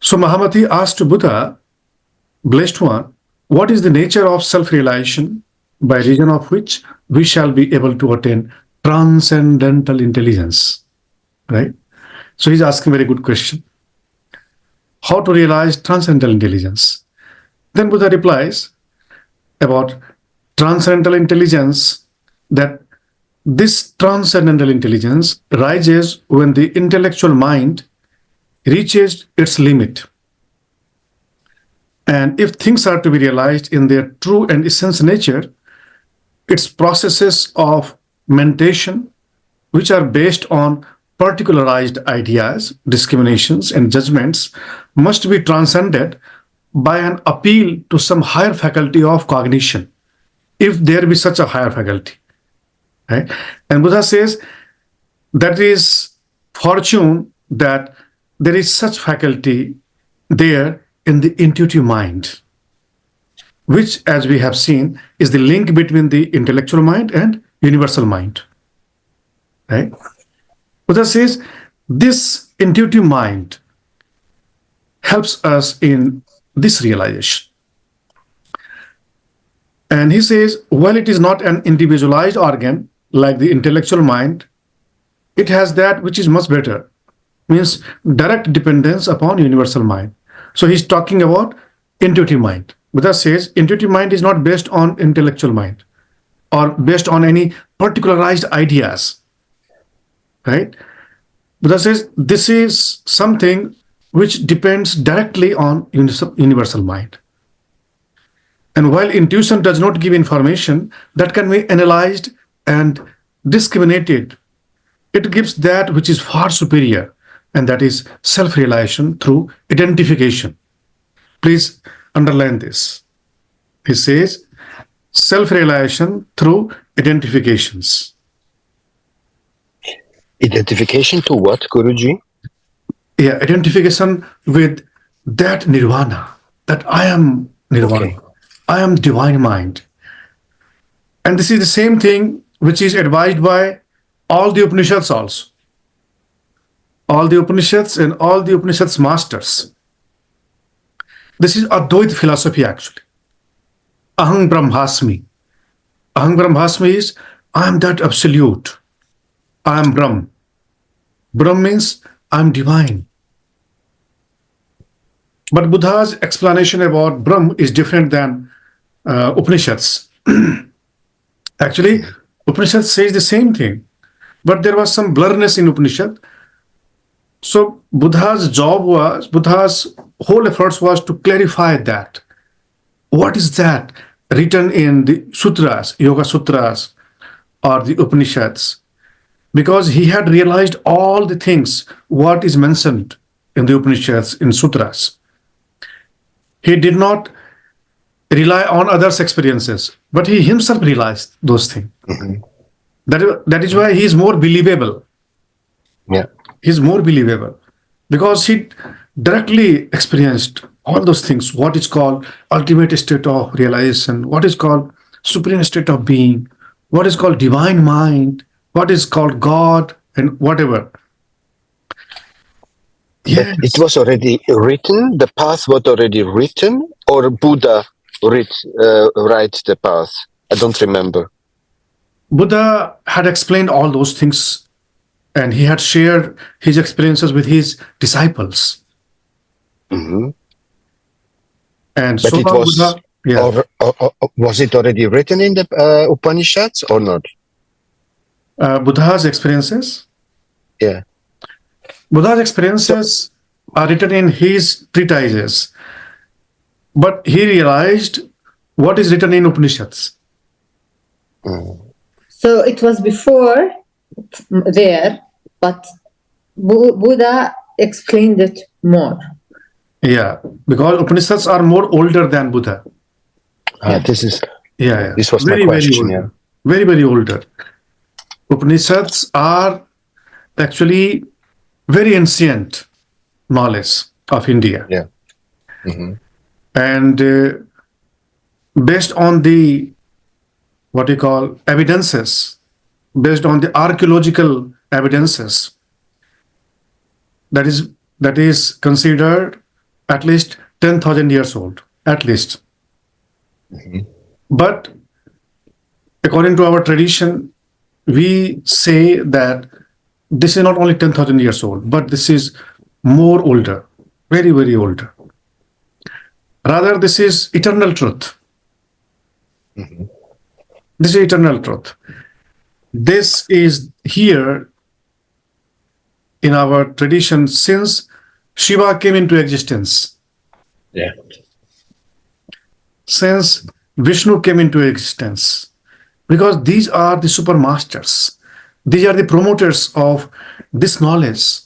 So Mahamati asked Buddha, blessed one, what is the nature of self-realization by reason of which we shall be able to attain transcendental intelligence? Right? So he's asking a very good question. How to realize transcendental intelligence? Then Buddha replies about transcendental intelligence that this transcendental intelligence rises when the intellectual mind reaches its limit. And if things are to be realized in their true and essential nature, its processes of mentation, which are based on particularized ideas, discriminations, and judgments, must be transcended by an appeal to some higher faculty of cognition, if there be such a higher faculty. Right? And Buddha says that is fortune that there is such faculty there in the intuitive mind, which, as we have seen, is the link between the intellectual mind and universal mind. Right? Buddha says this intuitive mind helps us in this realization. And he says, while it is not an individualized organ like the intellectual mind, it has that which is much better, means direct dependence upon universal mind. So he's talking about intuitive mind. Buddha says intuitive mind is not based on intellectual mind or based on any particularized ideas. Right? Buddha says this is something which depends directly on universal mind. And while intuition does not give information that can be analyzed and discriminated, it gives that which is far superior, and that is self-realization through identification. Please underline this. He says self-realization through identifications. Identification to what, Guruji? Yeah, identification with that nirvana, that I am nirvana. Okay. I am divine mind. And this is the same thing which is advised by all the Upanishads also. All the Upanishads and all the Upanishads masters. This is Advaita philosophy actually. Aham Brahmasmi. Aham Brahmasmi is I am that absolute. I am Brahm. Brahm means I am divine. But Buddha's explanation about Brahm is different than Upanishads. Actually, Upanishad says the same thing, but there was some blurriness in Upanishad. So Buddha's whole efforts was to clarify that. What is that written in the sutras, Yoga Sutras, or the Upanishads? Because he had realized all the things what is mentioned in the Upanishads, in sutras. He did not rely on others' experiences, but he himself realized those things. Mm-hmm. That is why he is more believable. Yeah, he's more believable because he directly experienced all those things. What is called ultimate state of realization? What is called supreme state of being? What is called divine mind? What is called God and whatever. Yes. But it was already written. The path was already written, or Buddha writes the path. I don't remember. Buddha had explained all those things, and he had shared his experiences with his disciples. Mm-hmm. And but so it was, Buddha, yeah. or was it already written in the Upanishads or not? Buddha's experiences? Yeah. Buddha's experiences are written in his treatises, but he realized what is written in Upanishads. Mm. So it was before there, but Buddha explained it more. Yeah, because Upanishads are more older than Buddha. This was very, my question. Very older. Very, very older. Upanishads are actually very ancient knowledge of India. Yeah. Mm-hmm. And based on the what you call evidences, based on the archaeological evidences, that is considered at least 10,000 years old, at least. But according to our tradition, we say that this is not only 10,000 years old, but this is more older, very, very older. Rather, this is eternal truth. This is eternal truth. This is here in our tradition since Shiva came into existence. Yeah. Since Vishnu came into existence. Because these are the super masters. These are the promoters of this knowledge.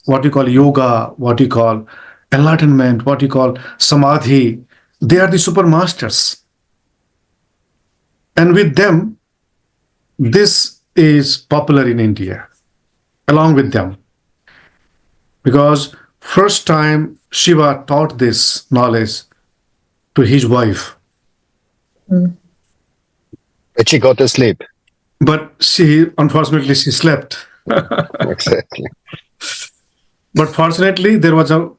What you call yoga, what you call enlightenment, what you call samadhi. They are the super masters. And with them, this is popular in India, along with them. Because first time Shiva taught this knowledge to his wife. But she got asleep. But she, unfortunately, she slept. Exactly. But fortunately, there was a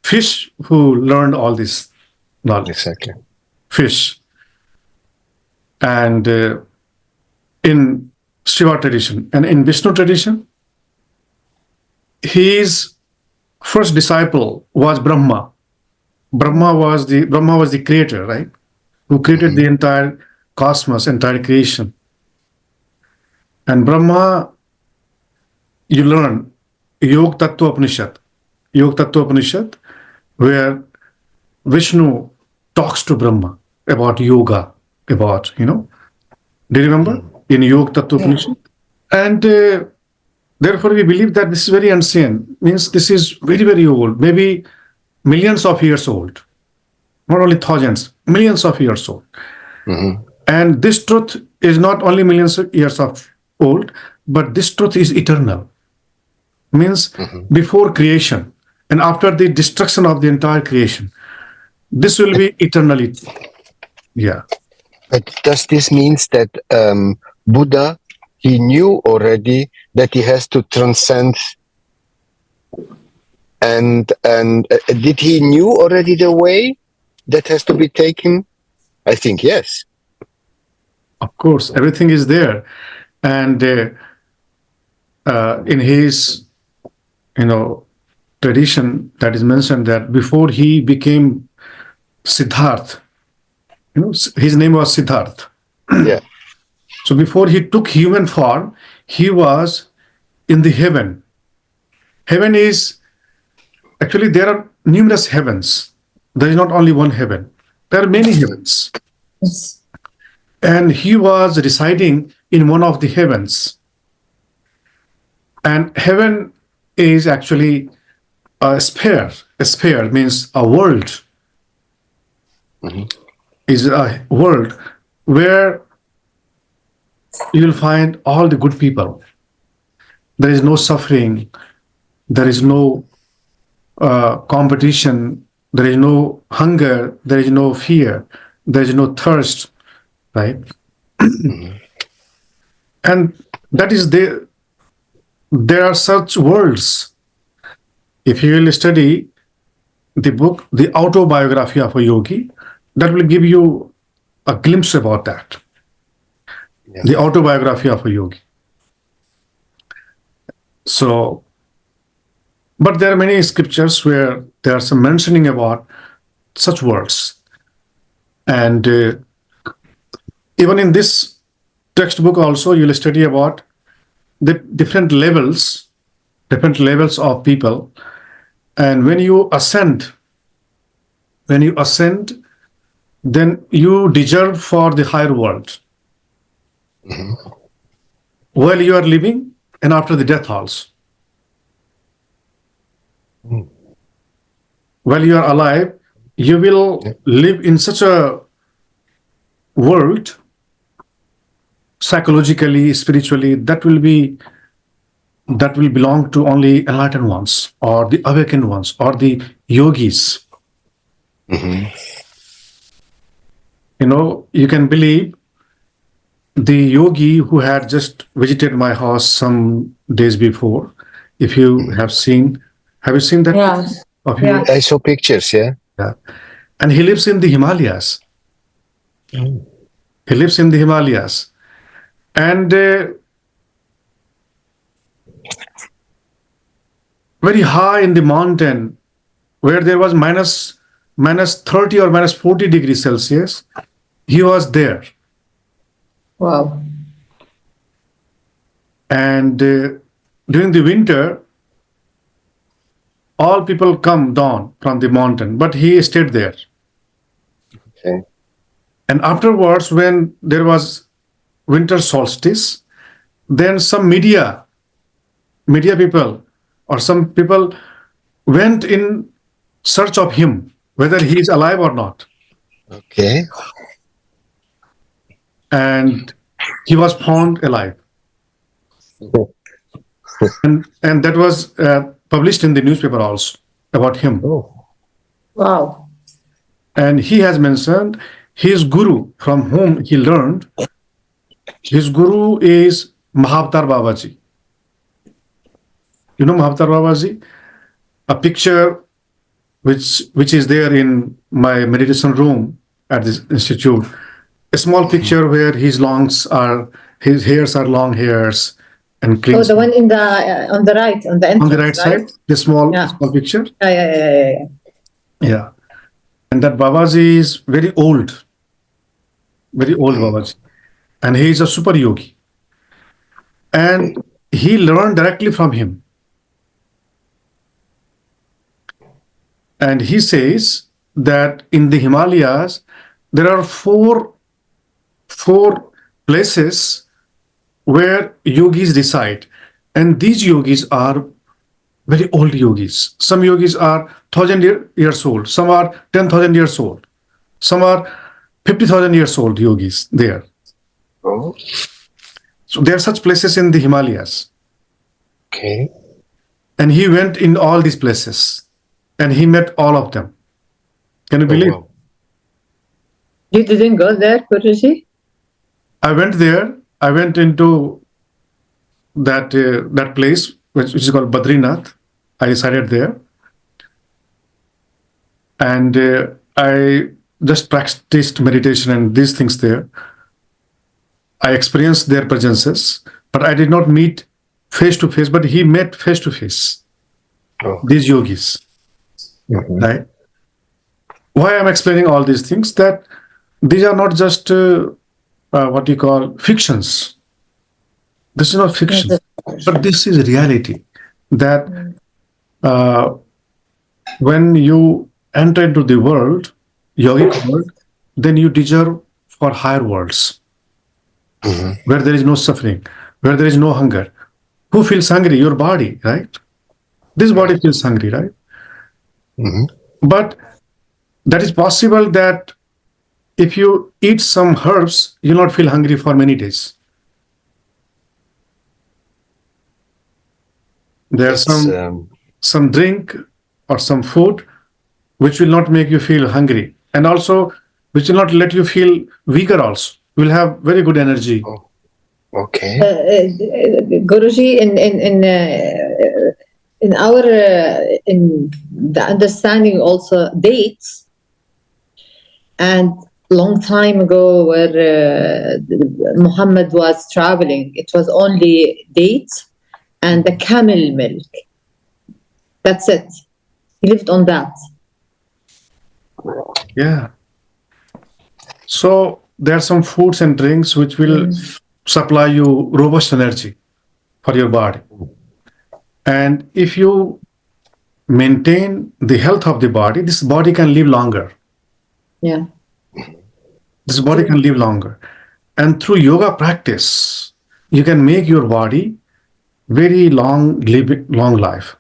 fish who learned all this knowledge. Exactly. Fish. And in Shiva tradition and in Vishnu tradition, his first disciple was Brahma. Brahma was the creator, right? Who created the entire cosmos, entire creation. And Brahma, you learn Yoga Tattva Upanishad, where Vishnu talks to Brahma about yoga, about, do you remember? In Yoga Tattva Upanishad? And therefore we believe that this is very ancient, means this is very, very old, maybe millions of years old. Not only thousands, millions of years old. And this truth is not only millions of years old, but this truth is eternal. Means before creation and after the destruction of the entire creation, this will be eternally. Yeah. But does this mean that Buddha, he knew already that he has to transcend? And did he knew already the way that has to be taken? I think yes. Of course, everything is there. And in his, tradition that is mentioned that before he became Siddhartha, his name was Siddhartha. Yeah. So before he took human form, he was in the heaven. Heaven is, actually there are numerous heavens. There is not only one heaven. There are many heavens. Yes. And he was residing in one of the heavens. And heaven is actually a sphere. A sphere means a world. Is a world where you will find all the good people. There is no suffering. There is no competition. There is no hunger. There is no fear. There is no thirst. Right? And that is there are such worlds. If you will study the book, The Autobiography of a Yogi, that will give you a glimpse about that. Yeah. The Autobiography of a Yogi. So, but there are many scriptures where there are some mentioning about such worlds. And even in this textbook also, you will study about the different levels of people. And when you ascend, then you deserve for the higher world. While you are living and after the death also. While you are alive, you will live in such a world, psychologically, spiritually, that will belong to only enlightened ones or the awakened ones or the yogis. You can believe the yogi who had just visited my house some days before. If you have you seen that? Yes. of Yeah. Yogi. I saw pictures, yeah. Yeah. And he lives in the Himalayas. He lives in the Himalayas. And very high in the mountain, where there was minus 30 or minus 40 degrees Celsius, he was there. Wow. And during the winter, all people come down from the mountain, but he stayed there. Okay. And afterwards, when there was winter solstice, then some media people or some people went in search of him, whether he is alive or not. Okay. And he was found alive. And that was published in the newspaper also about him. Oh. Wow. And he has mentioned his guru from whom he learned. His guru is Mahavtar Babaji. You know Mahavtar Babaji? A picture which is there in my meditation room at this institute. A small picture where his hairs are long hairs and clean. Oh, the one in the on the right, on the entrance, on the right side, the small picture. Yeah. Yeah. And that Babaji is very old Babaji. And he is a super yogi. And he learned directly from him. And he says that in the Himalayas, there are four places where yogis reside. And these yogis are very old yogis. Some yogis are 1,000 years old. Some are 10,000 years old. Some are 50,000 years old yogis there. Oh. So there are such places in the Himalayas. Okay. And he went in all these places. And he met all of them. Can you believe? Wow. You didn't go there, Guruji? I went there. I went into that place, which is called Badrinath. I resided there. And I just practiced meditation and these things there. I experienced their presences, but I did not meet face to face, but he met face to face. These yogis. Right? Why I'm explaining all these things? That these are not just what you call fictions. This is not fiction, but this is reality. That when you enter into the world, yogic world, then you deserve for higher worlds, where there is no suffering, where there is no hunger. Who feels hungry? Your body, right? This body feels hungry, right? But that is possible that if you eat some herbs, you'll not feel hungry for many days. There's some drink or some food which will not make you feel hungry, and also which will not let you feel weaker also. You will have very good energy. Oh. Okay. Guruji, in our in the understanding also dates, and long time ago where Muhammad was traveling, it was only dates and the camel milk. That's it. He lived on that. Yeah. So there are some foods and drinks which will supply you robust energy for your body. And if you maintain the health of the body, this body can live longer. Yeah. This body can live longer. And through yoga practice, you can make your body very long life.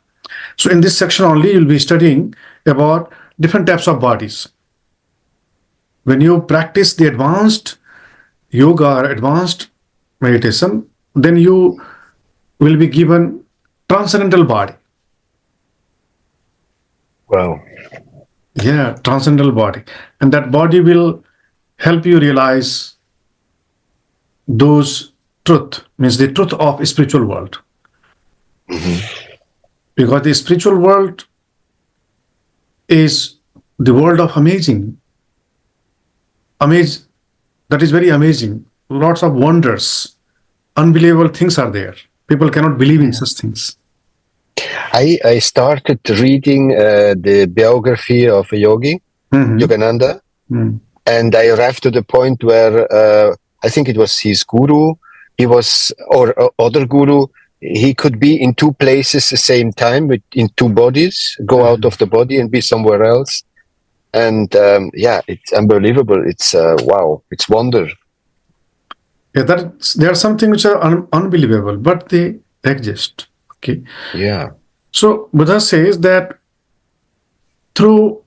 So in this section only, you'll be studying about different types of bodies. When you practice the advanced yoga or advanced meditation, then you will be given transcendental body. Wow. Yeah, transcendental body. And that body will help you realize those truth, means the truth of spiritual world. Because the spiritual world is the world of amazing. That is very amazing. Lots of wonders, unbelievable things are there. People cannot believe in such things. I started reading the biography of Yogi, Yogananda, and I arrived to the point where I think it was his guru, or other guru, he could be in two places the same time, in two bodies, go out of the body and be somewhere else. And it's unbelievable. It's wow, it's wonder. Yeah, there are some things which are unbelievable, but they exist. Okay. Yeah. So Buddha says that through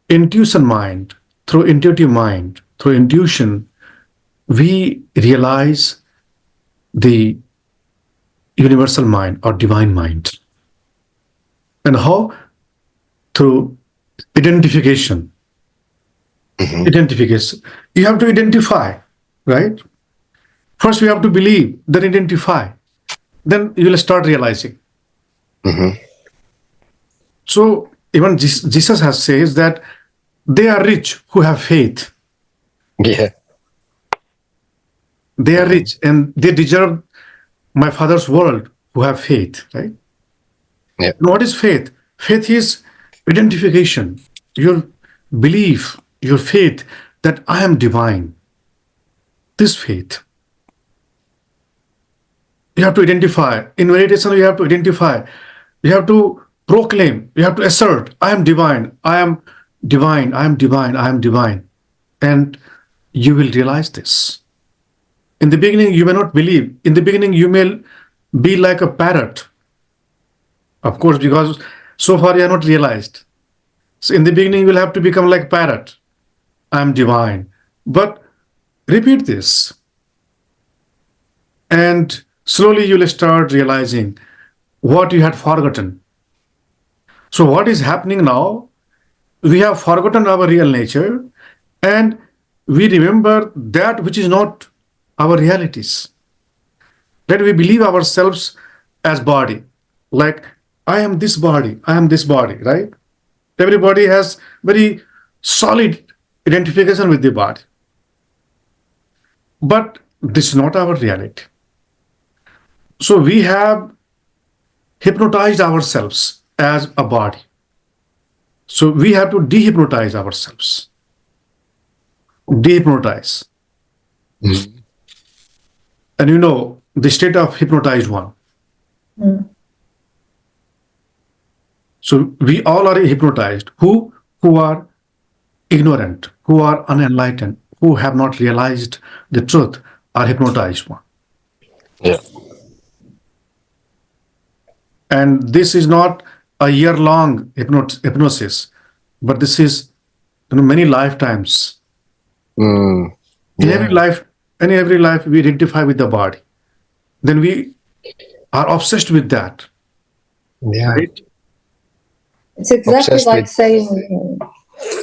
intuitive mind, we realize the universal mind or divine mind. And how? Through identification. Identification. You have to identify, right? First, we have to believe, then identify. Then you will start realizing. So even Jesus has says that they are rich who have faith. Yeah. They are rich and they deserve my Father's world who have faith, right? Yeah. And what is faith? Faith is identification, your belief, your faith that I am divine. This faith. You have to identify. In meditation, you have to identify. You have to proclaim. You have to assert, I am divine. I am divine. I am divine. I am divine. And you will realize this. In the beginning, you may not believe. In the beginning, you may be like a parrot. Of course, because so far you have not realized. So in the beginning, you will have to become like parrot. I am divine. But repeat this. And slowly you will start realizing what you had forgotten. So what is happening now? We have forgotten our real nature and we remember that which is not our realities. That we believe ourselves as body. Like, I am this body, right? Everybody has very solid identification with the body. But this is not our reality. So we have hypnotized ourselves as a body. So we have to dehypnotize ourselves. Dehypnotize. And you know, the state of hypnotized one. So we all are hypnotized. Who are ignorant, who are unenlightened, who have not realized the truth are hypnotized one. Yeah. And this is not a year-long hypnosis, but this is many lifetimes. In every life, we identify with the body. Then we are obsessed with that. Yeah. Right? It's exactly like saying.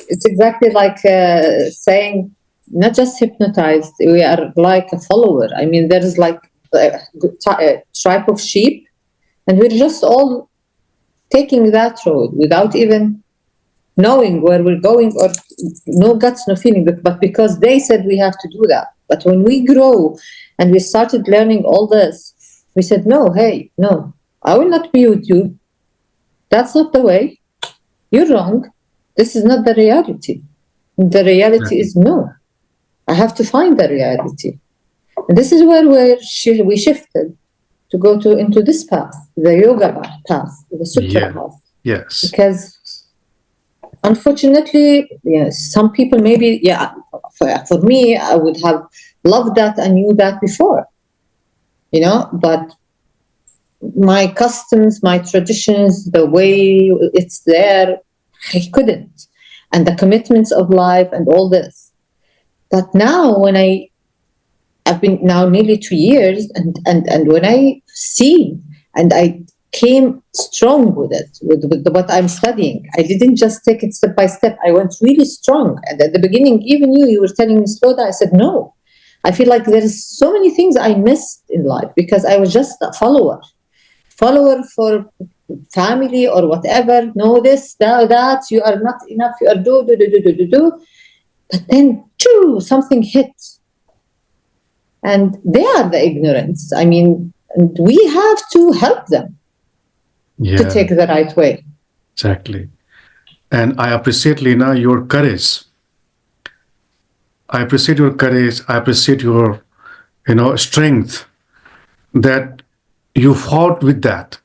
It's exactly like saying, not just hypnotized. We are like a follower. I mean, there is like a tribe of sheep, and we're just all taking that road without even knowing where we're going, or no guts, no feeling, but because they said we have to do that. But when we grow and we started learning all this, we said, no, I will not be with you. That's not the way. You're wrong. This is not the reality. The reality is no. I have to find the reality. And this is where we shifted to go into this path, the yoga path, the sutra path. Yes. Because unfortunately, some people maybe, for me, I would have loved that and knew that before, but my customs, my traditions, the way it's there, I couldn't. And the commitments of life and all this. But now when I've been now nearly 2 years, and when I see and I came strong with it, with what I'm studying. I didn't just take it step by step. I went really strong. And at the beginning, even you were telling me slow down. I said, no. I feel like there is so many things I missed in life because I was just a follower for family or whatever, know this, that, you are not enough, you are do. But then, something hits. And they are the ignorance. I mean, and we have to help them to take the right way. Exactly. And I appreciate, Lena, your courage. I appreciate your courage. I appreciate your, strength, that you fought with that.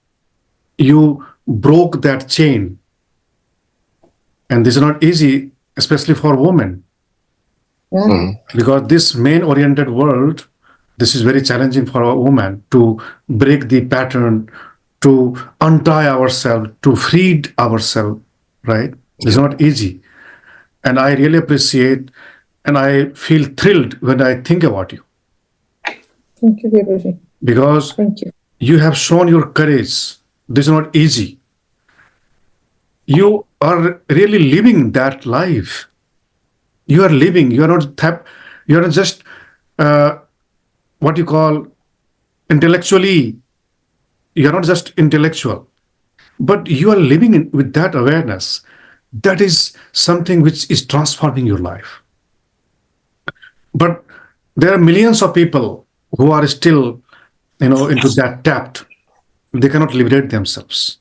You broke that chain. And this is not easy, especially for women. Because this man-oriented world, this is very challenging for a woman to break the pattern, to untie ourselves, to free ourselves, right? It's not easy. And I really appreciate and I feel thrilled when I think about you. Thank you, Guruji. Because you have shown your courage. This is not easy. You are really living that life. You are living. You are not just what you call intellectually. You are not just intellectual, but you are living with that awareness. That is something which is transforming your life. But there are millions of people who are still, into that tapped. They cannot liberate themselves.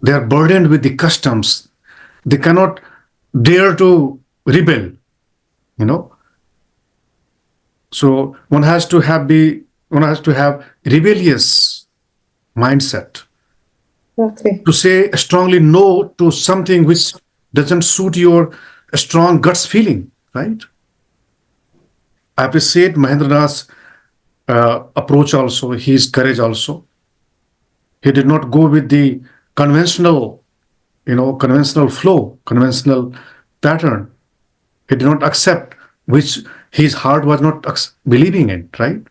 They are burdened with the customs. They cannot dare to rebel. So one has to have rebellious mindset. To say strongly no to something which doesn't suit your strong guts feeling, right? I appreciate Mahendranath's approach also, his courage also. He did not go with the conventional flow, conventional pattern. He did not accept which his heart was not believing in, right?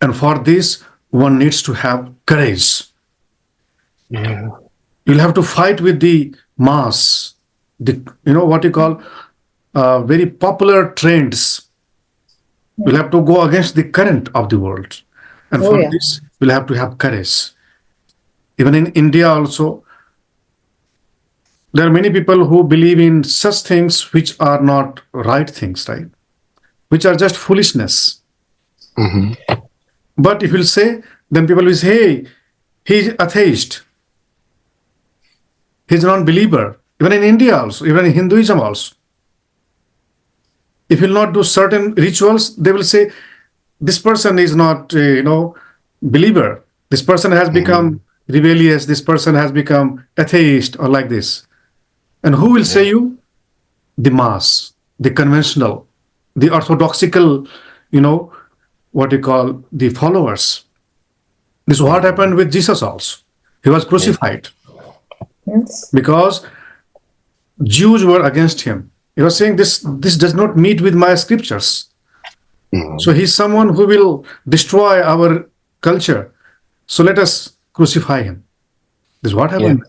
And for this, one needs to have courage. You'll have to fight with the mass, what you call very popular trends. You'll have to go against the current of the world. And for this, you'll have to have courage. Even in India also, there are many people who believe in such things which are not right things, right? Which are just foolishness. But if you'll say, then people will say, hey, he's atheist. He's a non-believer. Even in India also, even in Hinduism also. If you'll not do certain rituals, they will say, this person is not, believer. This person has become rebellious. This person has become atheist or like this. And who will say you? The mass, the conventional, the orthodoxical, what you call the followers. This is what happened with Jesus also. He was crucified. Because Jews were against him. He was saying this does not meet with my scriptures. So he's someone who will destroy our culture. So let us crucify him. This is what happened.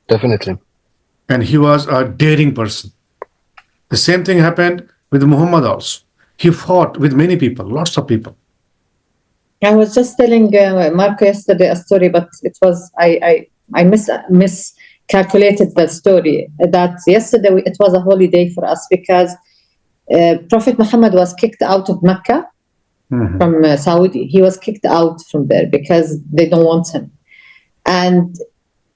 Definitely. And he was a daring person. The same thing happened with Muhammad also. He fought with many people, lots of people. I was just telling Marco yesterday a story, but it was I miscalculated the story. That yesterday it was a holiday for us because Prophet Muhammad was kicked out of Mecca from Saudi. He was kicked out from there because they don't want him. And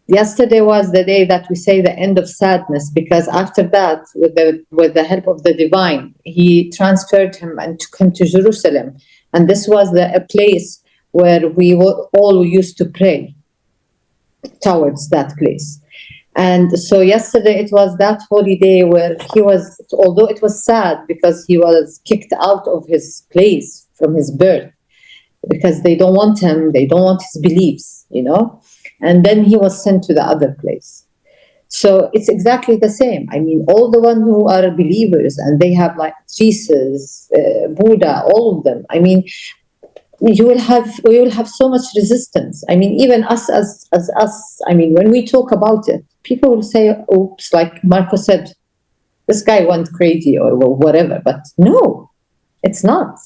yesterday was the day that we say the end of sadness, because after that, with the help of the divine, he transferred him and took him to Jerusalem. And this was a place where we all used to pray towards that place. And so yesterday it was that holiday where he was, although it was sad because he was kicked out of his place from his birth, because they don't want him, they don't want his beliefs, and then he was sent to the other place. So it's exactly the same. I mean, all the ones who are believers and they have like Jesus, Buddha, all of them. I mean, we will have so much resistance. I mean, even us as us. I mean, when we talk about it, people will say, "Oops," like Marco said, "This guy went crazy" or whatever. But no, it's not.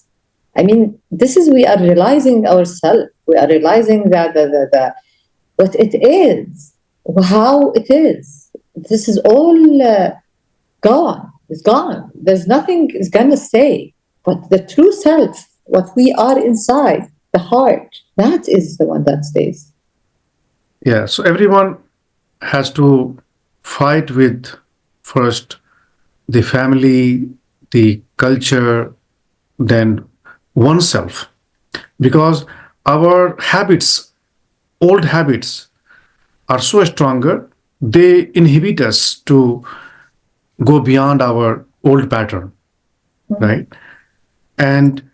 I mean, this is, we are realizing ourselves. We are realizing that what it is, how it is. This is all gone. It's gone. There's nothing is gonna stay. But the true self, what we are inside, the heart, that is the one that stays. Yeah, so everyone has to fight with first the family, the culture, then oneself. Because our habits, old habits, are so stronger, they inhibit us to go beyond our old pattern, right? And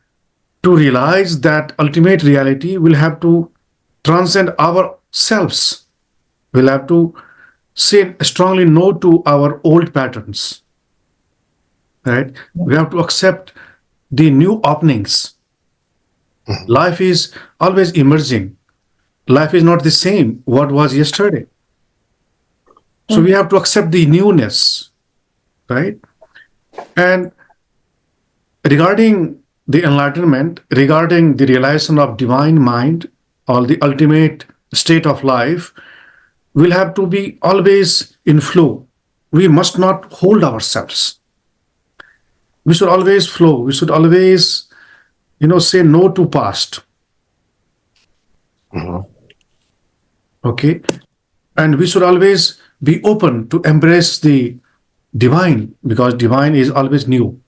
to realize that ultimate reality, we'll have to transcend ourselves. We'll have to say strongly no to our old patterns, right? We have to accept the new openings. Life is always emerging. Life is not the same what was yesterday. So we have to accept the newness, right? And regarding the enlightenment, regarding the realization of divine mind or the ultimate state of life, we'll have to be always in flow. We must not hold ourselves. We should always flow. We should always, say no to past. Okay. And we should always be open to embrace the divine, because divine is always new.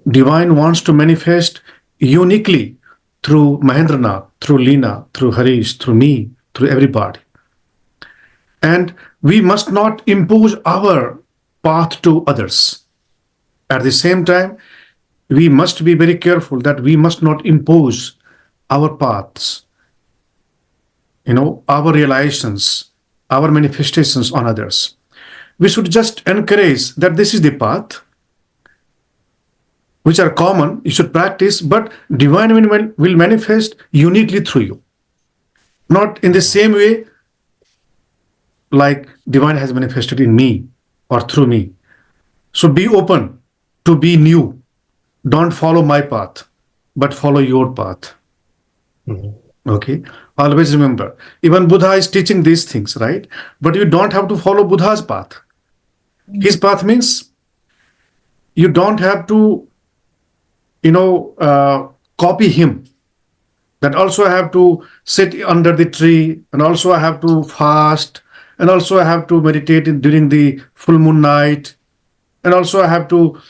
Divine wants to manifest uniquely through Mahendranath, through Leena, through Harish, through me, through everybody. And we must not impose our path to others. At the same time, we must be very careful that we must not impose our paths, our realizations, our manifestations on others. We should just encourage that this is the path, which are common, you should practice, but divine will manifest uniquely through you. Not in the same way like divine has manifested in me or through me. So be open to be new. Don't follow my path, but follow your path. Okay? Always remember, even Buddha is teaching these things, right? But you don't have to follow Buddha's path. His path means you don't have to, copy him. That also I have to sit under the tree, and also I have to fast, and also I have to meditate during the full moon night, and also I have to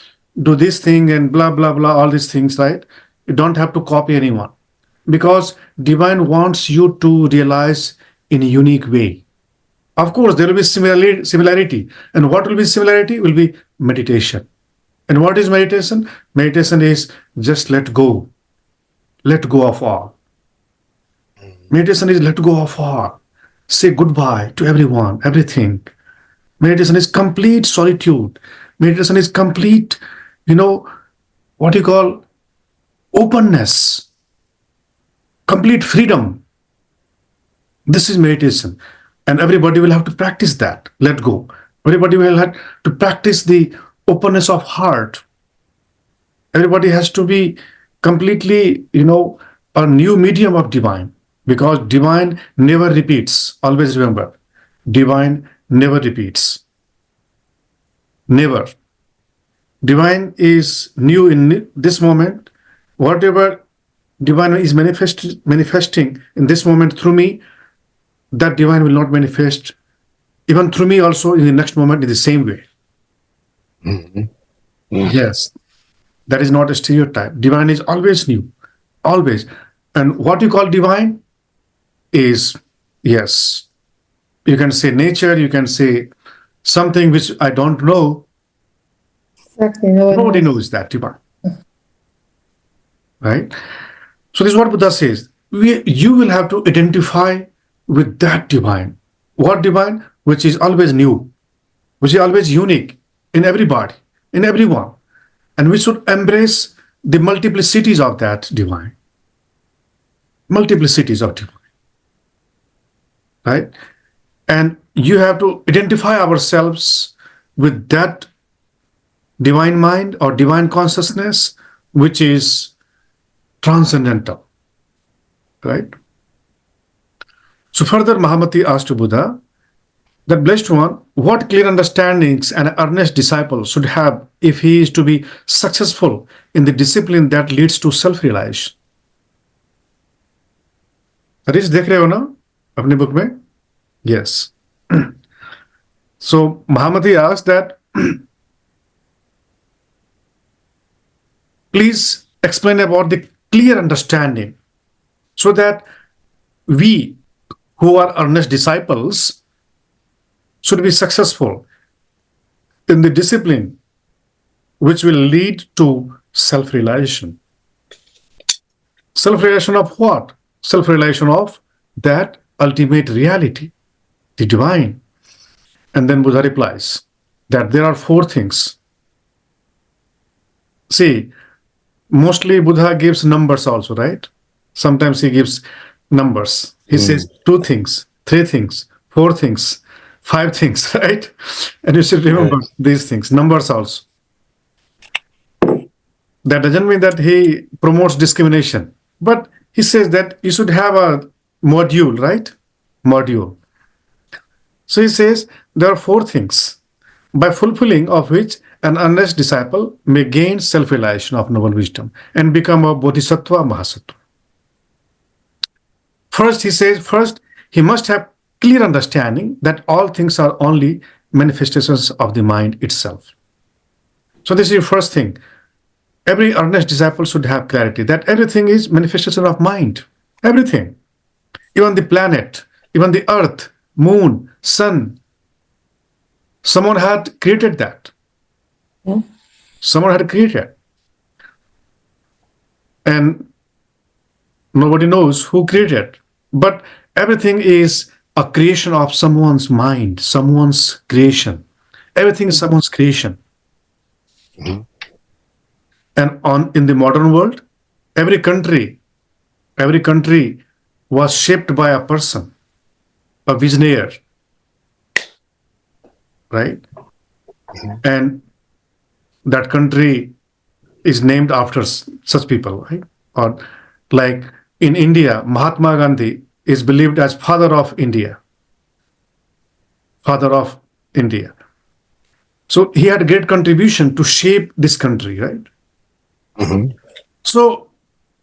do this thing and blah, blah, blah, all these things, right? You don't have to copy anyone, because divine wants you to realize in a unique way. Of course, there will be similarity. And what will be similarity? Will be meditation. And what is meditation? Meditation is just let go. Let go of all. Meditation is let go of all. Say goodbye to everyone, everything. Meditation is complete solitude. Meditation is complete, what you call openness, complete freedom. This is meditation. And everybody will have to practice that. Let go. Everybody will have to practice the openness of heart. Everybody has to be completely, a new medium of divine, because divine never repeats. Always remember, divine never repeats. Never. Divine is new in this moment. Whatever divine is manifesting in this moment through me, that divine will not manifest even through me also in the next moment in the same way. Yes, that is not a stereotype. Divine is always new, always. And what you call divine is, yes, you can say nature, you can say something which I don't know. Exactly. Nobody knows that divine. Right? So this is what Buddha says. You will have to identify with that divine. What divine? Which is always new, which is always unique in everybody, in everyone. And we should embrace the multiplicities of that divine. Multiplicities of divine. Right? And you have to identify ourselves with that divine mind or divine consciousness, which is transcendental, right? So further, Mahamati asked to Buddha, that blessed one, what clear understandings an earnest disciple should have if he is to be successful in the discipline that leads to self-realization? Harish देख रहे हो ना अपनी book में? Yes. So Mahamati asked that, please explain about the clear understanding so that we who are earnest disciples should be successful in the discipline which will lead to self-realization. Self-realization of what? Self-realization of that ultimate reality, the divine. And then Buddha replies that there are 4 things. See, mostly Buddha gives numbers also, right? Sometimes he gives numbers. He says 2 things, 3 things, 4 things, 5 things, right? And you should remember these things, numbers also. That doesn't mean that he promotes discrimination, but he says that you should have a module, right? Module. So he says there are 4 things by fulfilling of which an earnest disciple may gain self-realization of noble wisdom and become a bodhisattva mahasattva. First, he says, he must have clear understanding that all things are only manifestations of the mind itself. So this is the first thing. Every earnest disciple should have clarity that everything is manifestation of mind. Everything. Even the planet, even the earth, moon, sun. Someone had created that. Someone had created. And nobody knows who created. But everything is a creation of someone's mind, someone's creation. Everything is someone's creation. And in the modern world, every country was shaped by a person, a visionary, right? And that country is named after such people, right? Or like in India, Mahatma Gandhi is believed as father of India. Father of India. So he had a great contribution to shape this country, right? So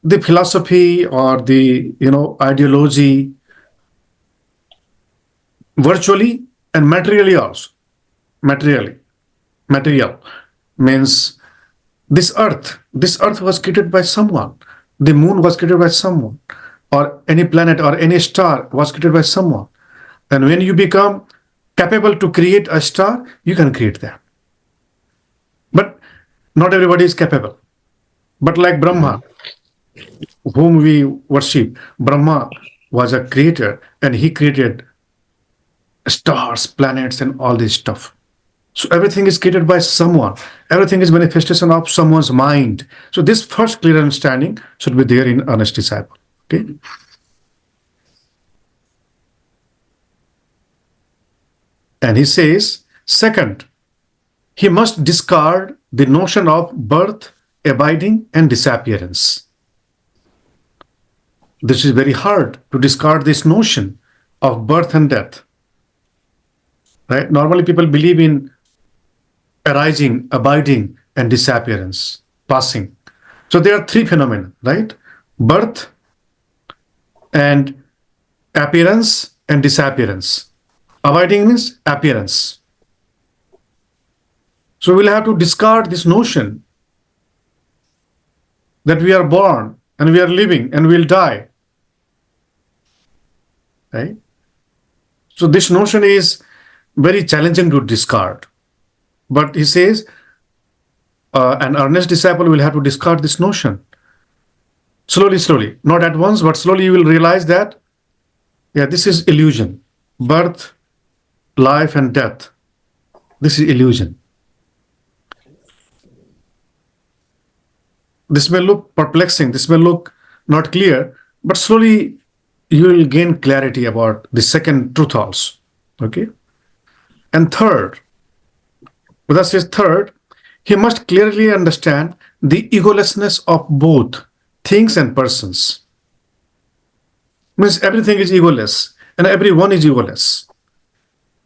the philosophy or the ideology, virtually and materially also. Material means this earth was created by someone. The moon was created by someone, or any planet or any star was created by someone. And when you become capable to create a star, you can create that. But not everybody is capable. But like Brahma, whom we worship, Brahma was a creator and he created stars, planets, and all this stuff. So everything is created by someone. Everything is manifestation of someone's mind. So this first clear understanding should be there in earnest disciple. Okay. And he says, second, he must discard the notion of birth, abiding, and disappearance. This is very hard to discard this notion of birth and death. Right? Normally people believe in arising, abiding, and disappearance, passing. So there are 3 phenomena, right? Birth and appearance and disappearance. Abiding means appearance. So we'll have to discard this notion that we are born and we are living and we'll die. Right? So this notion is very challenging to discard. But he says an earnest disciple will have to discard this notion. Slowly, not at once, but slowly you will realize that, this is illusion. Birth, life, and death. This is illusion. This may look perplexing, this may look not clear, but slowly you will gain clarity about the second truth also. Okay? And third, Buddha says third, he must clearly understand the egolessness of both things and persons. Means everything is egoless and everyone is egoless.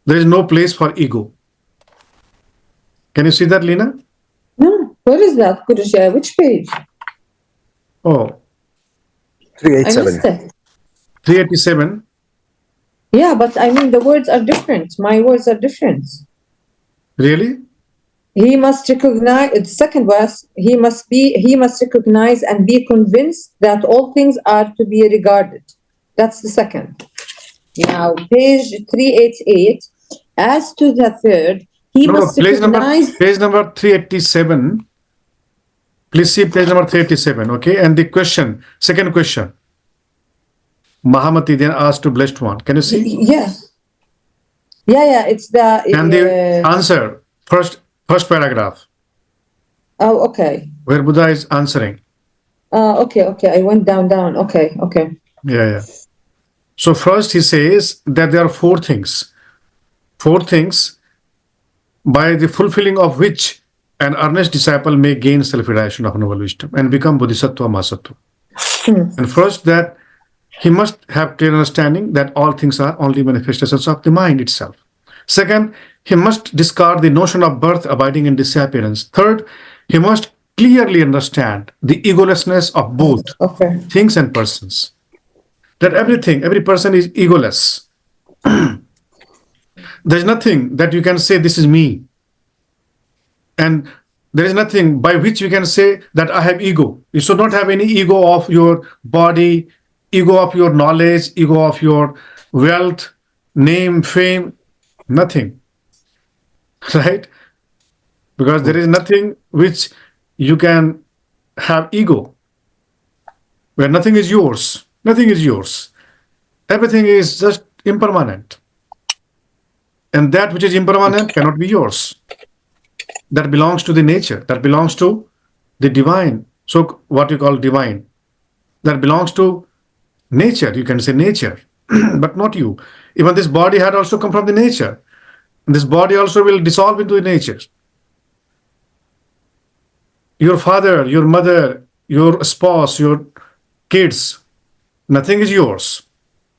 There is no place for ego. Can you see that, Lena? No, what is that, Guruji? Which page? Oh, I 387. missed it. 387. Yeah, but I mean the words are different. My words are different. Really? He must recognize, the second verse, he must recognize and be convinced that all things are to be regarded. That's the second. Now, page 388, as to the third, he must recognize... Page number 387. Please see page number 387, okay? And the question, second question. Mahamati then asked to blessed one. Can you see? Yeah. Yeah, it's the... And the answer, first paragraph. Oh, okay. Where Buddha is answering. Okay. I went down. Okay. Yeah. So first he says that there are four things by the fulfilling of which an earnest disciple may gain self-realization of noble wisdom and become Bodhisattva Mahasattva. And first, that he must have clear understanding that all things are only manifestations of the mind itself. Second, he must discard the notion of birth, abiding, and disappearance. Third, he must clearly understand the egolessness of both things and persons. That every person is egoless. There is nothing that you can say, this is me. And there is nothing by which you can say that I have ego. You should not have any ego of your body, ego of your knowledge, ego of your wealth, name, fame, nothing. Right? Because there is nothing which you can have ego. Where nothing is yours. Nothing is yours. Everything is just impermanent. And that which is impermanent cannot be yours. That belongs to the nature. That belongs to the divine. So what you call divine. That belongs to nature. You can say nature, but not you. Even this body had also come from the nature. And this body also will dissolve into the nature. Your father, your mother, your spouse, your kids, nothing is yours.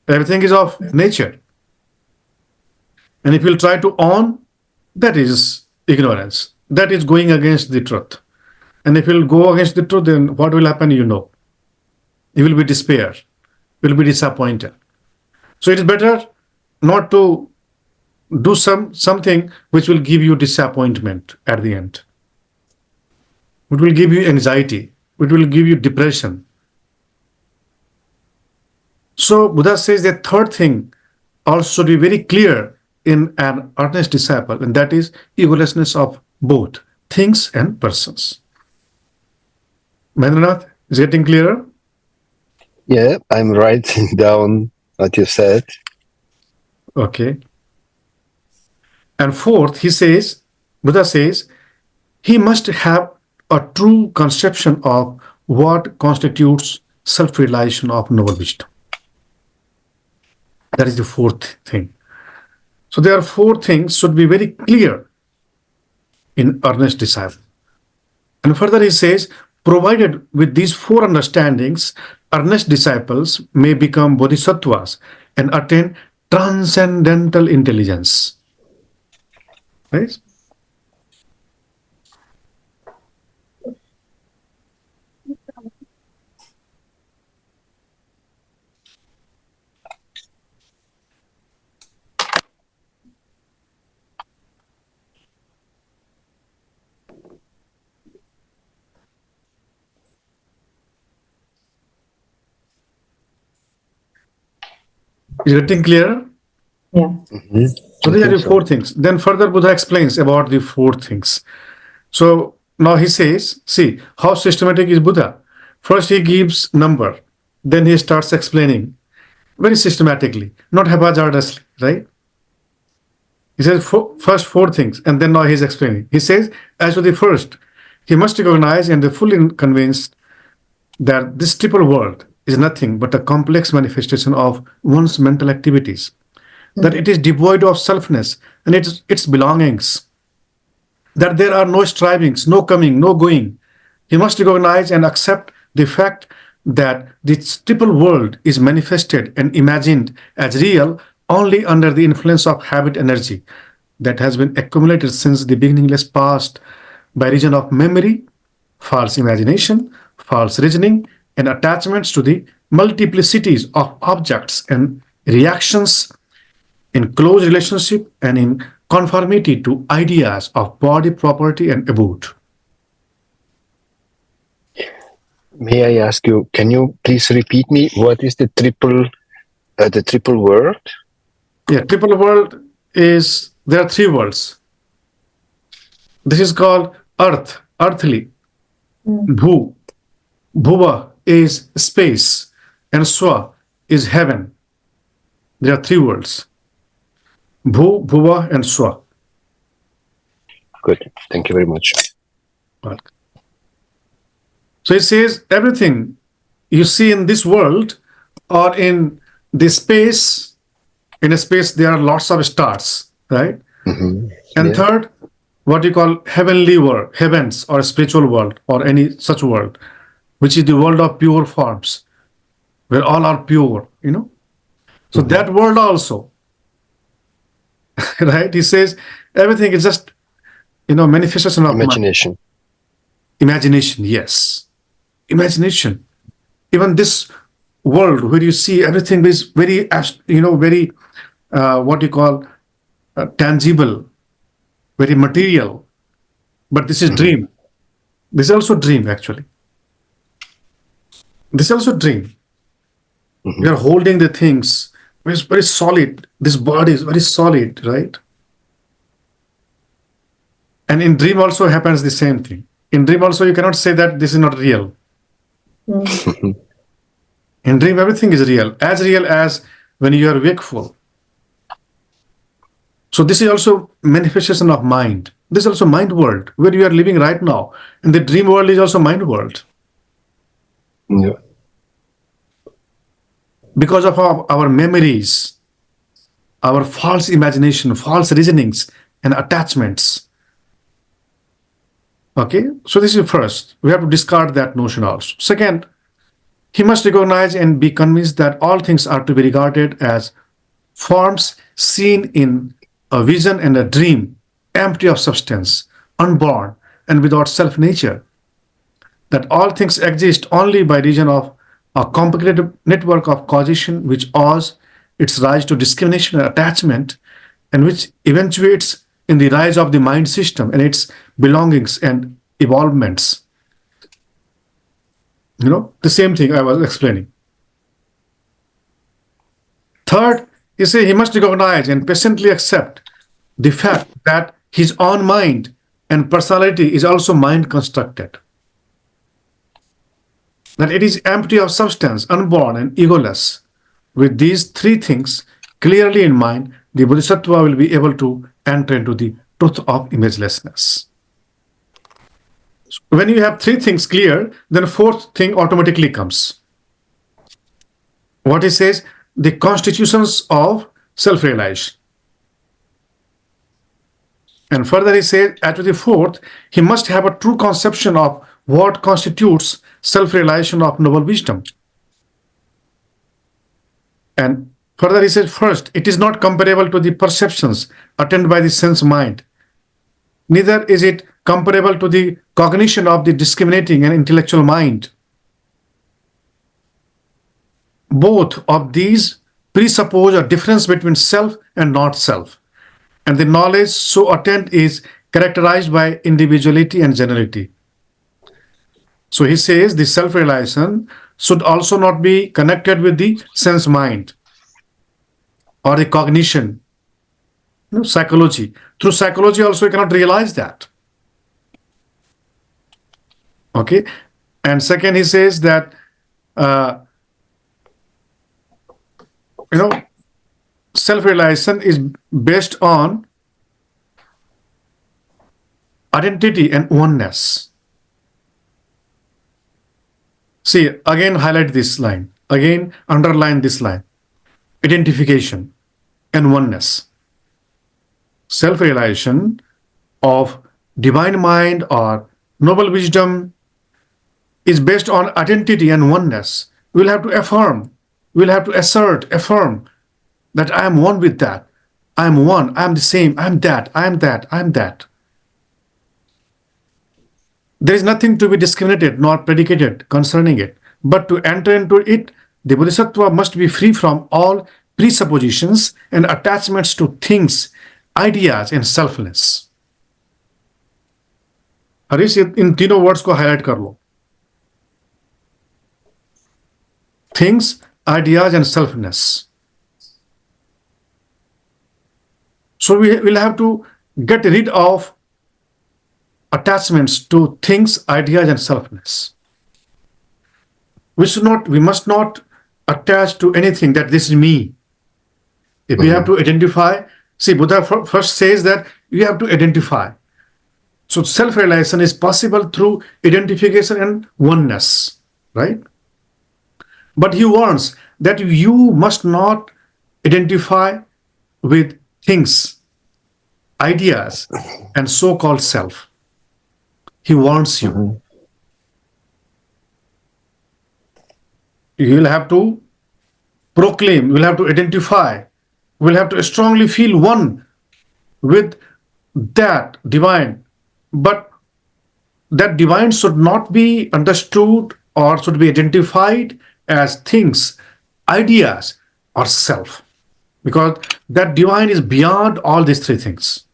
Everything is of nature. And if you'll try to own, that is ignorance. That is going against the truth. And if you'll go against the truth, then what will happen, you know. You will be despair. You will be disappointed. So it is better not to do something which will give you disappointment at the end. It will give you anxiety. It will give you depression. So Buddha says the third thing also should be very clear in an earnest disciple, and that is egolessness of both things and persons. Mahendranath, is it getting clearer? Yeah, I'm writing down what you said. Okay. And fourth, Buddha says, he must have a true conception of what constitutes self-realization of noble wisdom. That is the fourth thing. So there are four things should be very clear in earnest disciple. And further he says, provided with these four understandings, earnest disciples may become bodhisattvas and attain transcendental intelligence. Right? Is it getting clearer? Yeah. Mm-hmm. So these are the four things. Then further Buddha explains about the four things. So now he says, see, how systematic is Buddha? First he gives number. Then he starts explaining very systematically, not haphazardly, right? He says first four things, and then now he's explaining. He says, as for the first, he must recognize and be fully convinced that this triple world is nothing but a complex manifestation of one's mental activities, that it is devoid of selfness and its belongings, that there are no strivings, no coming, no going. He must recognize and accept the fact that this triple world is manifested and imagined as real only under the influence of habit energy that has been accumulated since the beginningless past by reason of memory, false imagination, false reasoning, and attachments to the multiplicities of objects and reactions in close relationship and in conformity to ideas of body, property, and abode. May I ask you, can you please repeat me what is the triple world? Yeah, triple world is, there are three worlds. This is called earth, earthly. Bhu, bhuva is space, and swa is heaven. There are three worlds. Bhu, bhuva, and swa. Good. Thank you very much. Welcome. So it says everything you see in this world or in this space, in a space there are lots of stars, right? Mm-hmm. And Yeah. third, what you call heavenly world, heavens or spiritual world or any such world, which is the world of pure forms, where all are pure, you know. So that world also, right? He says everything is just, you know, manifestation of mind. Imagination. Imagination, yes. Imagination. Even this world where you see everything is very, you know, very, what you call tangible, very material. But this is dream. This is also dream, actually. This is also dream. We are holding the things. It's very solid. This body is very solid, right? And in dream also happens the same thing. In dream also you cannot say that this is not real. In dream everything is real as when you are wakeful. So this is also manifestation of mind. This is also mind world where you are living right now. And the dream world is also mind world. Yeah. Because of our memories, our false imagination, false reasonings, and attachments. Okay, so this is first. We have to discard that notion also. Second, he must recognize and be convinced that all things are to be regarded as forms seen in a vision and a dream, empty of substance, unborn, and without self-nature. That all things exist only by reason of a complicated network of causation which owes its rise to discrimination and attachment, and which eventuates in the rise of the mind system and its belongings and evolvements. You know, the same thing I was explaining. Third, he must recognize and patiently accept the fact that his own mind and personality is also mind constructed. That it is empty of substance, unborn, and egoless. With these three things clearly in mind, the Bodhisattva will be able to enter into the truth of imagelessness. When you have three things clear, then fourth thing automatically comes. What he says, the constitutions of self-realization. And further he says, at the fourth, he must have a true conception of what constitutes self-realization of noble wisdom. And further he says, first, it is not comparable to the perceptions attained by the sense mind. Neither is it comparable to the cognition of the discriminating and intellectual mind. Both of these presuppose a difference between self and not self. And the knowledge so attained is characterized by individuality and generality. So he says the self-realization should also not be connected with the sense mind or the cognition, you know, psychology. Through psychology also you cannot realize that. Okay. And second, he says that, you know, self-realization is based on identity and oneness. See, again, highlight this line. Again, underline this line. Identification and oneness. Self-realization of divine mind or noble wisdom is based on identity and oneness. We'll have to affirm, we'll have to affirm that I am one with that. I am one, I am the same, I am that, I am that, I am that. There is nothing to be discriminated nor predicated concerning it. But to enter into it, the Bodhisattva must be free from all presuppositions and attachments to things, ideas, and selfness. Harish इन तीनों words को highlight कर लो. Things, ideas, and selfness. So we will have to get rid of attachments to things, ideas, and selfness. We must not attach to anything that this is me. If we have to identify, see, Buddha first says that you have to identify. So self-realization is possible through identification and oneness, right? But he warns that you must not identify with things, ideas, and so-called self. He warns you. You will have to proclaim, you will have to identify, you will have to strongly feel one with that divine. But that divine should not be understood or should be identified as things, ideas, or self. Because that divine is beyond all these three things.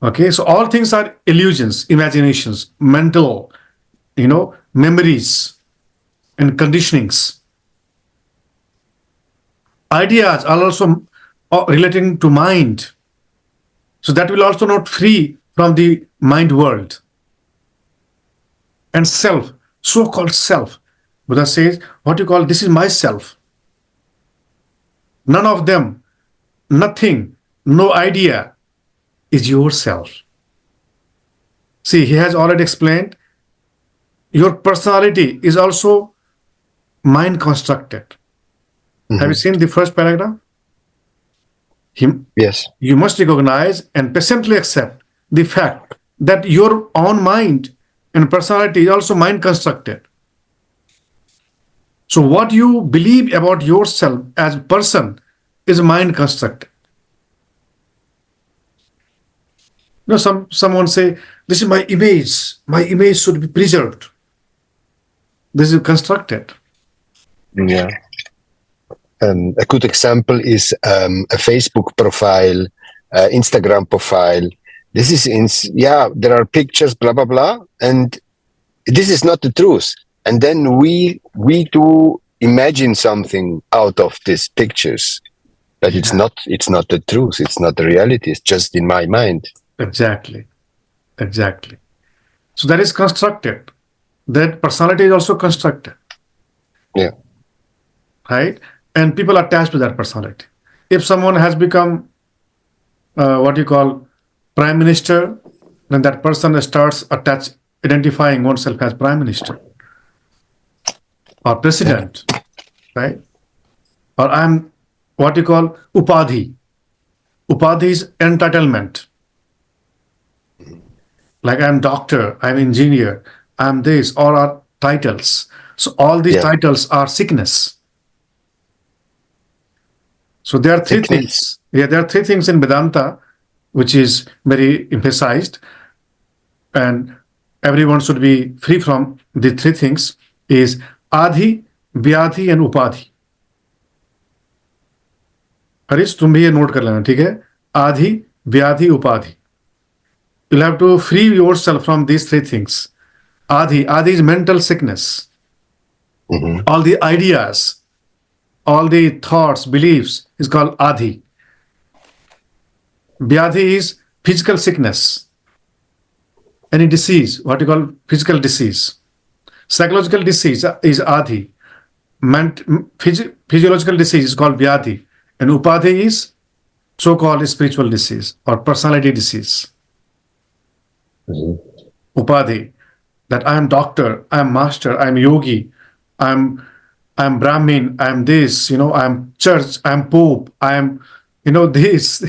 Okay, so all things are illusions, imaginations, mental, memories and conditionings. Ideas are also relating to mind. So that will also not free from the mind world. And self, so-called self. Buddha says, what you call, this is myself. None of them, nothing, no idea is yourself. See, he has already explained, your personality is also mind constructed. Have you seen the first paragraph? Yes. You must recognize and patiently accept the fact that your own mind and personality is also mind constructed. So what you believe about yourself as a person is mind constructed. Someone say, this is my image should be preserved. This is constructed. Yeah. A good example is a Facebook profile, Instagram profile. This is there are pictures, blah blah blah, and this is not the truth. And then we do imagine something out of these pictures, but it's not the truth. It's not the reality. It's just in my mind. Exactly. So that is constructed. That personality is also constructed. Yeah. Right? And people attach to that personality. If someone has become prime minister, then that person starts identifying oneself as prime minister or president, right? Or I'm upadhi. Upadhi is entitlement. Like I'm doctor, I'm engineer, I'm this, all are titles. So all these titles are sickness. So there are three things. Yeah, there are three things in Vedanta, which is very emphasized, and everyone should be free from the three things: is adhi, vyadhi, and upadhi. Harish तुम भी ये note कर लेना, ठीक है? आधि, व्याधि, उपाधि. You'll have to free yourself from these three things. Adhi is mental sickness. All the ideas, all the thoughts, beliefs is called adhi. Vyadhi is physical sickness. Any disease, physical disease. Psychological disease is adhi. Physiological disease is called vyadhi. And upadhi is so-called spiritual disease or personality disease. Upadhi, that I am doctor, I am master, I am yogi, I am Brahmin, I am this, I am church, I am pope, I am, this,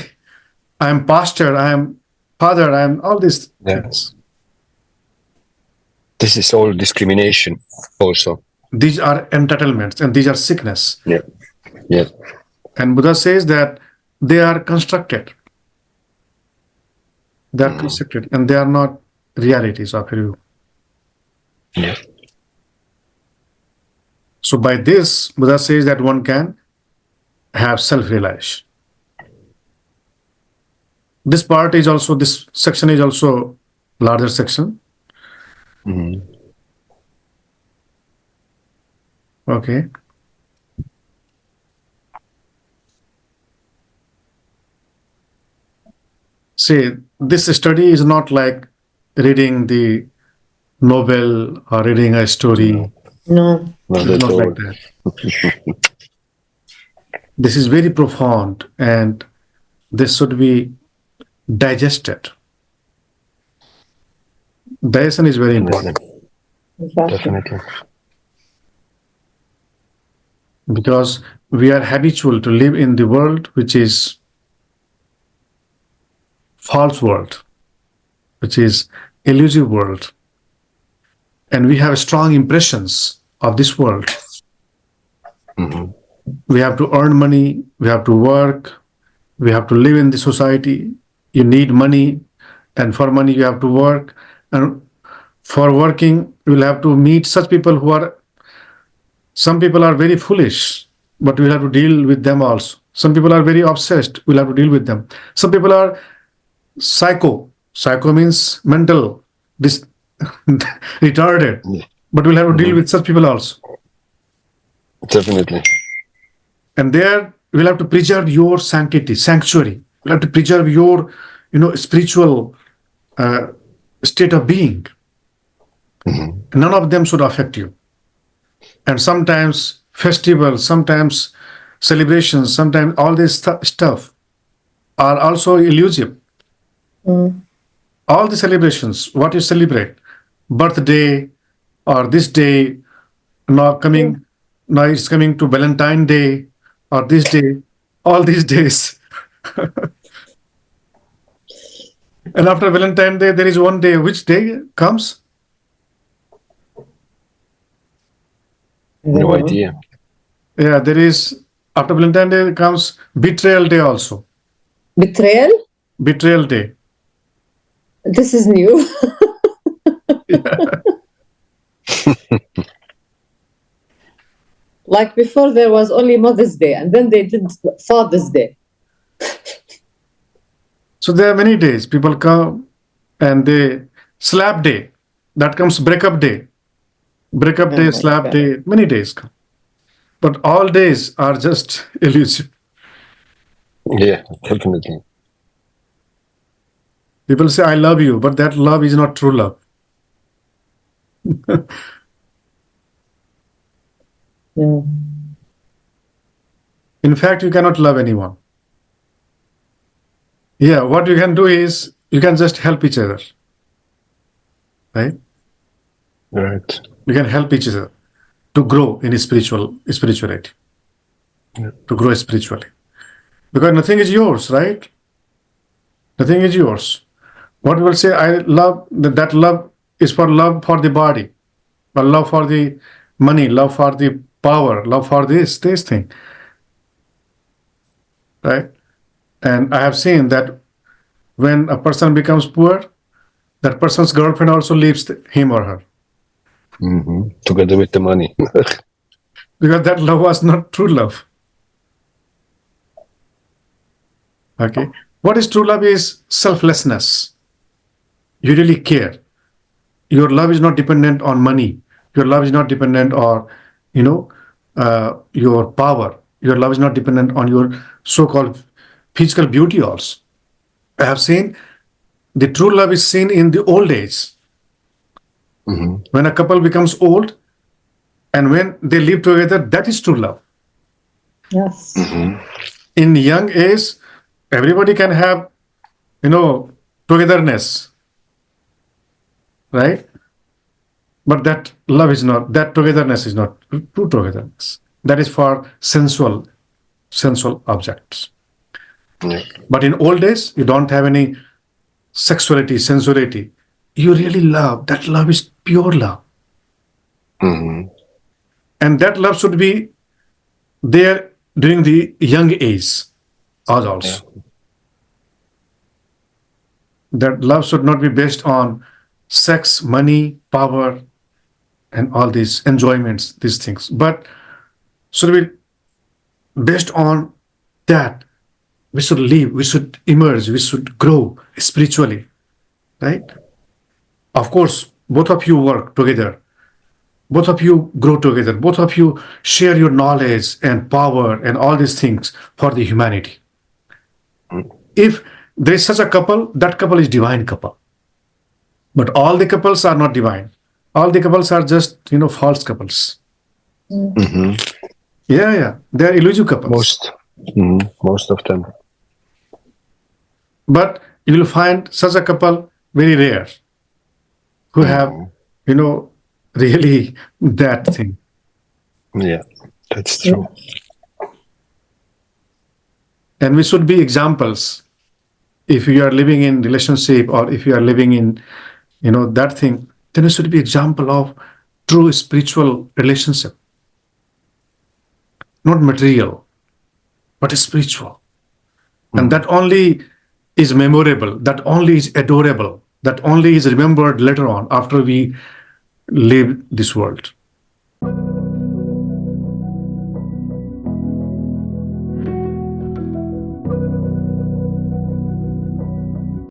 I am pastor, I am father, I am all these things. This is all discrimination also. These are entitlements and these are sickness. Yeah. Yeah. And Buddha says that they are constructed. They are constructed and they are not realities of you. Yeah. So by this, Buddha says that one can have self-realization. This part is also, this section is also larger section. Okay. See, this study is not like reading the novel or reading a story. No. Not It's at not all. like that. This is very profound and this should be digested. Digestion is very important Definitely. because we are habitual to live in the world which is false world, which is illusive world. And we have strong impressions of this world. We have to earn money, we have to work, we have to live in the society. You need money, and for money you have to work. And for working, you will have to meet such people who are, some people are very foolish, but we'll have to deal with them also. Some people are very obsessed, we'll have to deal with them. Some people are psycho. Psycho means mental, retarded, but we'll have to deal with such people also. Definitely. And there we'll have to preserve your sanctuary. We'll have to preserve your, spiritual state of being. None of them should affect you. And sometimes festivals, sometimes celebrations, sometimes all this stuff are also elusive. All the celebrations, what you celebrate, birthday or this day, now it's coming to Valentine Day or this day, all these days. And after Valentine Day, there is one day. Which day comes? No idea. Yeah, there is, after Valentine Day comes Betrayal Day also. Betrayal? Betrayal Day. This is new. Like before, there was only Mother's Day, and then they did Father's Day. So there are many days. People come and they slap day. That comes breakup day. Breakup day, slap day, many days come. But all days are just illusive. Yeah, definitely. People say, I love you, but that love is not true love. In fact, you cannot love anyone. Yeah, what you can do is, you can just help each other. Right? Right. You can help each other to grow in spirituality. Yeah. To grow spiritually. Because nothing is yours, right? Nothing is yours. What we will say, I love, that love is for love for the body, or love for the money, love for the power, love for this thing. Right? And I have seen that when a person becomes poor, that person's girlfriend also leaves him or her. Together with the money. Because that love was not true love. Okay. What is true love is selflessness. You really care. Your love is not dependent on money. Your love is not dependent on, your power. Your love is not dependent on your so-called physical beauty also. I have seen the true love is seen in the old age. When a couple becomes old and when they live together, that is true love. Yes. In young age, everybody can have, togetherness. Right? But that love is not, that togetherness is not true togetherness. That is for sensual objects. Yeah. But in old days, you don't have any sexuality, sensuality. You really love. That love is pure love. Mhm. And that love should be there during the young age also. That love should not be based on sex, money, power, and all these enjoyments, these things, but should be based on that we should live, we should emerge, we should grow spiritually, right? Of course, both of you work together, both of you grow together, both of you share your knowledge and power and all these things for the humanity. If there is such a couple, that couple is divine couple. But all the couples are not divine. All the couples are just, false couples. Mhm. Yeah. They are illusive couples. Most of them. But you will find such a couple very rare who have, really that thing. Yeah, that's true. And we should be examples. If you are living in relationship or if you are living in, that thing, then we should be example of true spiritual relationship. Not material, but spiritual. And that only is memorable, that only is adorable, that only is remembered later on after we leave this world.